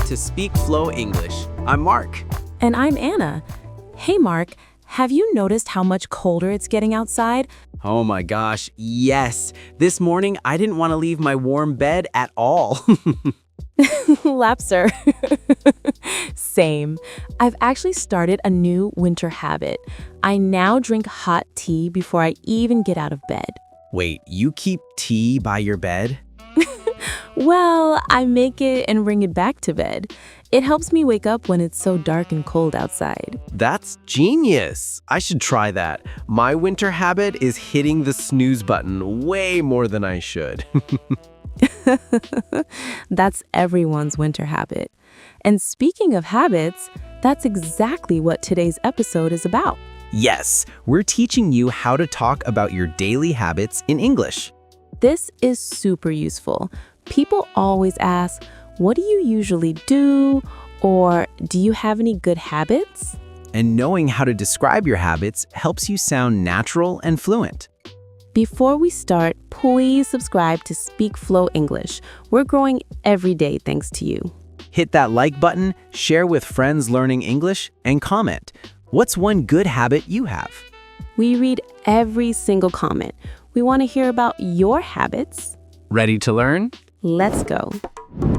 to SpeakFlow English. I'm Mark. And I'm Anna. Hey, Mark, have you noticed how much colder it's getting outside? Oh my gosh, yes. This morning, I didn't want to leave my warm bed at all. Lapser. Same. I've actually started a new winter habit. I now drink hot tea before I even get out of bed. Wait, you keep tea by your bed? Well, I make it and bring it back to bed. It helps me wake up when it's so dark and cold outside. That's genius. I should try that. My winter habit is hitting the snooze button way more than I should. That's everyone's winter habit. And speaking of habits, that's exactly what today's episode is about. Yes, we're teaching you how to talk about your daily habits in English. This is super useful. People always ask, what do you usually do? Or do you have any good habits? And knowing how to describe your habits helps you sound natural and fluent. Before we start, please subscribe to SpeakFlow English. We're growing every day thanks to you. Hit that like button, share with friends learning English, and comment. What's one good habit you have? We read every single comment. We want to hear about your habits. Ready to learn? Let's go.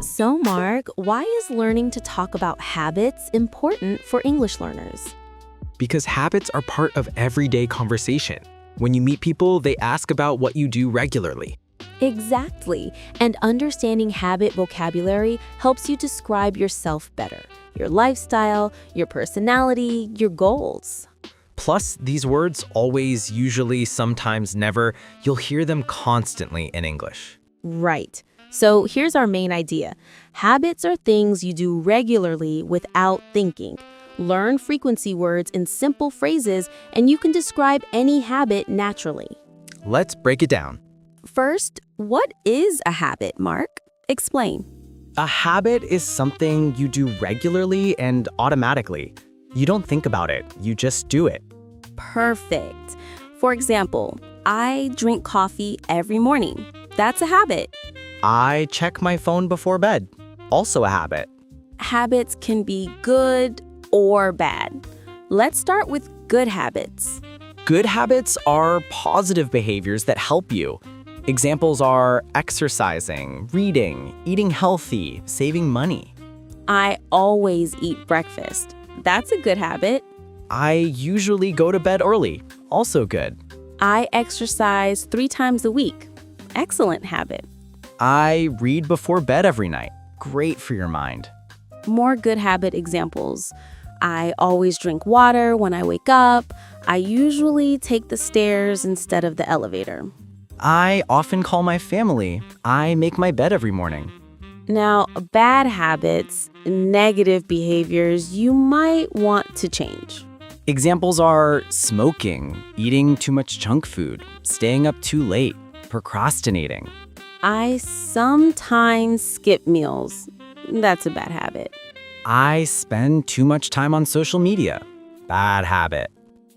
So, Mark, why is learning to talk about habits important for English learners? Because habits are part of everyday conversation. When you meet people, they ask about what you do regularly. Exactly. And understanding habit vocabulary helps you describe yourself better, your lifestyle, your personality, your goals. Plus, these words always, usually, sometimes, never, you'll hear them constantly in English. Right. So here's our main idea. Habits are things you do regularly without thinking. Learn frequency words in simple phrases, and you can describe any habit naturally. Let's break it down. First, what is a habit, Mark? Explain. A habit is something you do regularly and automatically. You don't think about it, you just do it. Perfect. For example, I drink coffee every morning. That's a habit. I check my phone before bed. Also a habit. Habits can be good or bad. Let's start with good habits. Good habits are positive behaviors that help you. Examples are exercising, reading, eating healthy, saving money. I always eat breakfast. That's a good habit. I usually go to bed early. Also good. I exercise 3 times a week. Excellent habit. I read before bed every night. Great for your mind. More good habit examples. I always drink water when I wake up. I usually take the stairs instead of the elevator. I often call my family. I make my bed every morning. Now, bad habits, negative behaviors you might want to change. Examples are smoking, eating too much junk food, staying up too late, procrastinating. I sometimes skip meals. That's a bad habit. I spend too much time on social media. Bad habit.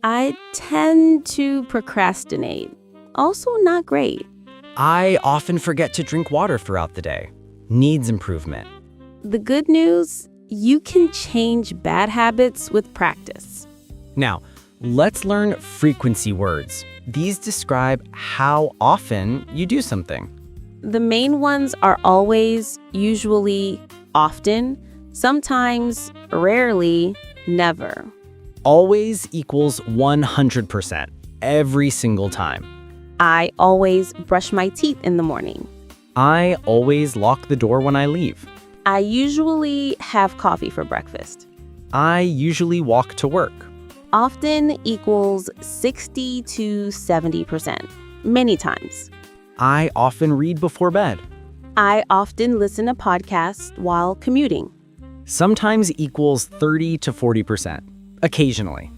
I tend to procrastinate. Also not great. I often forget to drink water throughout the day. Needs improvement. The good news, you can change bad habits with practice. Now, let's learn frequency words. These describe how often you do something. The main ones are always, usually, often, sometimes, rarely, never. Always equals 100%, every single time. I always brush my teeth in the morning. I always lock the door when I leave. I usually have coffee for breakfast. I usually walk to work. Often equals 60 to 70%, many times. I often read before bed. I often listen to podcasts while commuting. Sometimes equals 30 to 40%, occasionally.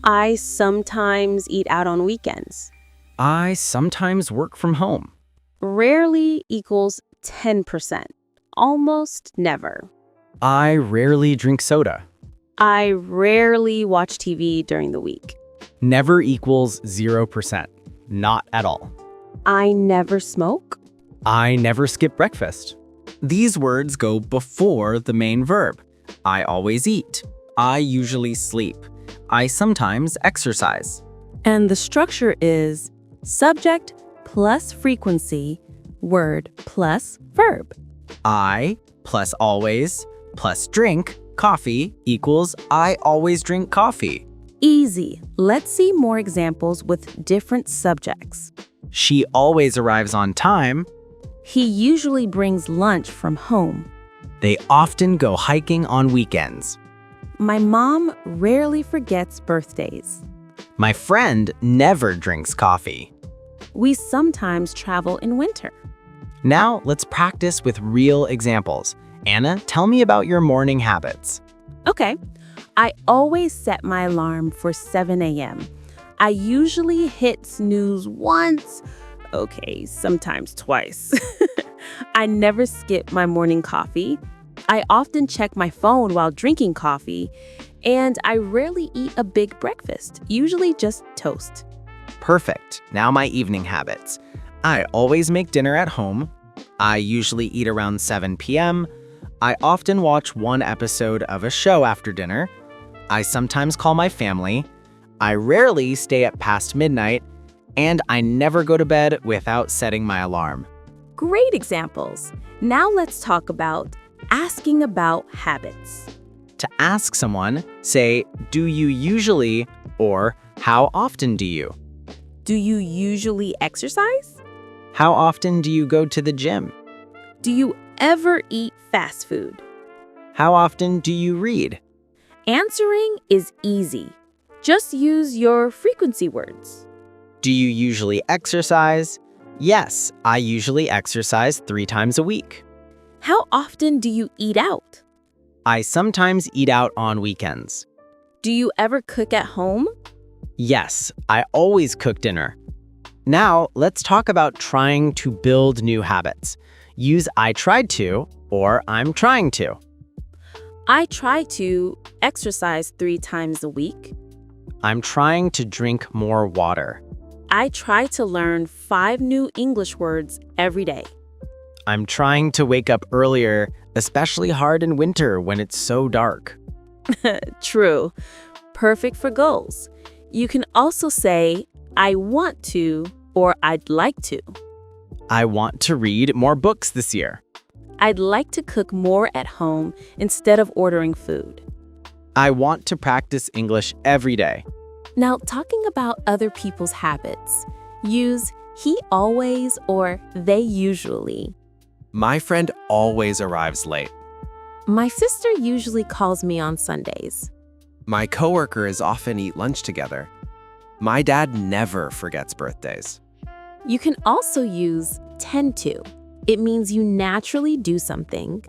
I sometimes eat out on weekends. I sometimes work from home. Rarely equals 10%, almost never. I rarely drink soda. I rarely watch TV during the week. Never equals 0%, not at all. I never smoke. I never skip breakfast. These words go before the main verb. I always eat. I usually sleep. I sometimes exercise. And the structure is subject plus frequency, word plus verb. I plus always plus drink, coffee, equals I always drink coffee. Easy. Let's see more examples with different subjects. She always arrives on time. He usually brings lunch from home. They often go hiking on weekends. My mom rarely forgets birthdays. My friend never drinks coffee. We sometimes travel in winter. Now let's practice with real examples. Anna, tell me about your morning habits. Okay. I always set my alarm for 7 a.m. I usually hit snooze once, sometimes twice. I never skip my morning coffee. I often check my phone while drinking coffee, and I rarely eat a big breakfast, usually just toast. Perfect. Now my evening habits. I always make dinner at home. I usually eat around 7 p.m. I often watch one episode of a show after dinner. I sometimes call my family. I rarely stay up past midnight. And I never go to bed without setting my alarm. Great examples. Now let's talk about asking about habits. To ask someone, say, do you usually, or how often do you? Do you usually exercise? How often do you go to the gym? Do you ever eat fast food? How often do you read? Answering is easy. Just use your frequency words. Do you usually exercise? Yes, I usually exercise 3 times a week. How often do you eat out? I sometimes eat out on weekends. Do you ever cook at home? Yes, I always cook dinner. Now, let's talk about trying to build new habits. Use I tried to or I'm trying to. I try to exercise 3 times a week. I'm trying to drink more water. I try to learn 5 new English words every day. I'm trying to wake up earlier, especially hard in winter when it's so dark. True. Perfect for goals. You can also say, I want to or I'd like to. I want to read more books this year. I'd like to cook more at home instead of ordering food. I want to practice English every day. Now, talking about other people's habits, use he always or they usually. My friend always arrives late. My sister usually calls me on Sundays. My coworkers often eat lunch together. My dad never forgets birthdays. You can also use tend to. It means you naturally do something.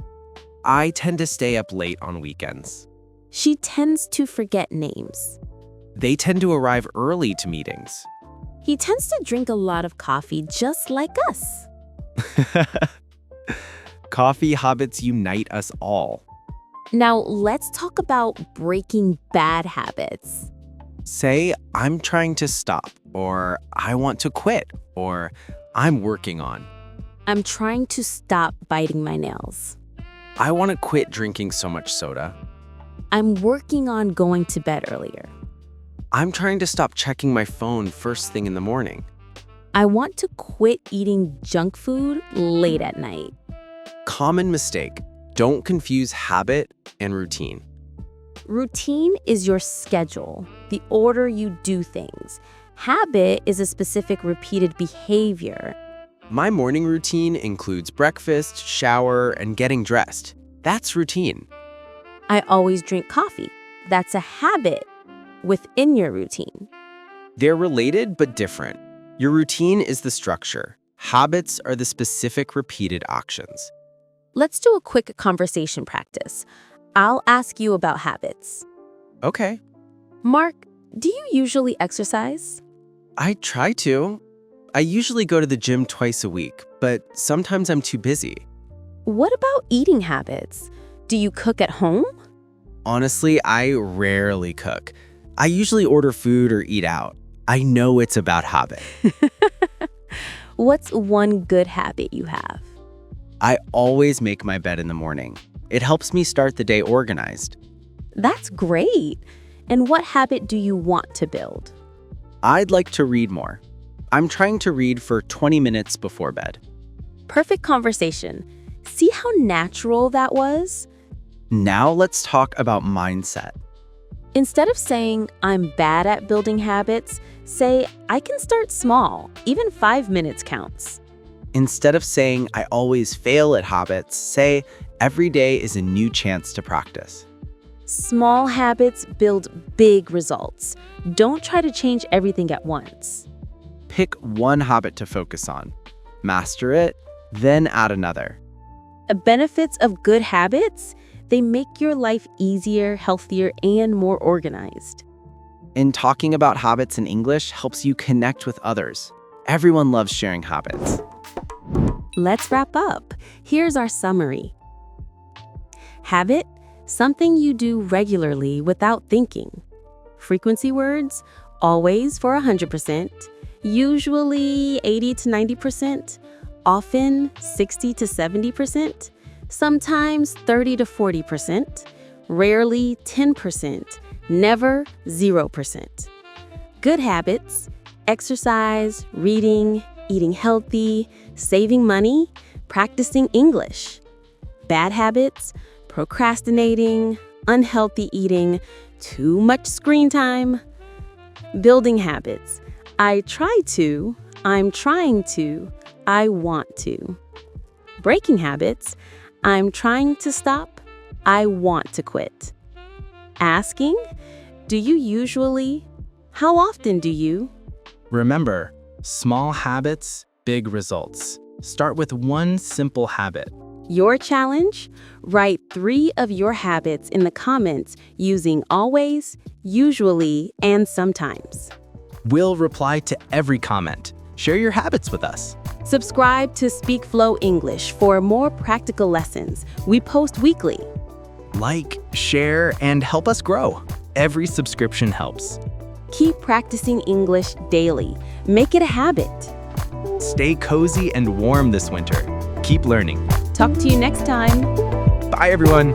I tend to stay up late on weekends. She tends to forget names. They tend to arrive early to meetings. He tends to drink a lot of coffee just like us. Coffee habits unite us all. Now, let's talk about breaking bad habits. Say, I'm trying to stop, or I want to quit, or I'm working on. I'm trying to stop biting my nails. I want to quit drinking so much soda. I'm working on going to bed earlier. I'm trying to stop checking my phone first thing in the morning. I want to quit eating junk food late at night. Common mistake. Don't confuse habit and routine. Routine is your schedule, the order you do things. Habit is a specific repeated behavior. My morning routine includes breakfast, shower, and getting dressed. That's routine. I always drink coffee. That's a habit within your routine. They're related but different. Your routine is the structure. Habits are the specific repeated actions. Let's do a quick conversation practice. I'll ask you about habits. Okay. Mark, do you usually exercise? I try to. I usually go to the gym twice a week, but sometimes I'm too busy. What about eating habits? Do you cook at home? Honestly, I rarely cook. I usually order food or eat out. I know it's about habit. What's one good habit you have? I always make my bed in the morning. It helps me start the day organized. That's great. And what habit do you want to build? I'd like to read more. I'm trying to read for 20 minutes before bed. Perfect conversation. See how natural that was? Now let's talk about mindset. Instead of saying, I'm bad at building habits, say, I can start small. Even 5 minutes counts. Instead of saying, I always fail at habits, say, every day is a new chance to practice. Small habits build big results. Don't try to change everything at once. Pick one habit to focus on. Master it, then add another. The benefits of good habits, they make your life easier, healthier, and more organized. And talking about habits in English helps you connect with others. Everyone loves sharing habits. Let's wrap up. Here's our summary. Habit, something you do regularly without thinking. Frequency words, always for 100%, usually 80 to 90%, often 60 to 70%, sometimes 30 to 40%, rarely 10%, never 0%. Good habits, exercise, reading, eating healthy, saving money, practicing English. Bad habits, procrastinating, unhealthy eating, too much screen time. Building habits, I try to, I'm trying to, I want to. Breaking habits, I'm trying to stop, I want to quit. Asking, do you usually? How often do you? Remember, small habits, big results. Start with one simple habit. Your challenge? Write 3 of your habits in the comments using always, usually, and sometimes. We'll reply to every comment. Share your habits with us. Subscribe to SpeakFlow English for more practical lessons. We post weekly. Like, share, and help us grow. Every subscription helps. Keep practicing English daily. Make it a habit. Stay cozy and warm this winter. Keep learning. Talk to you next time. Bye, everyone.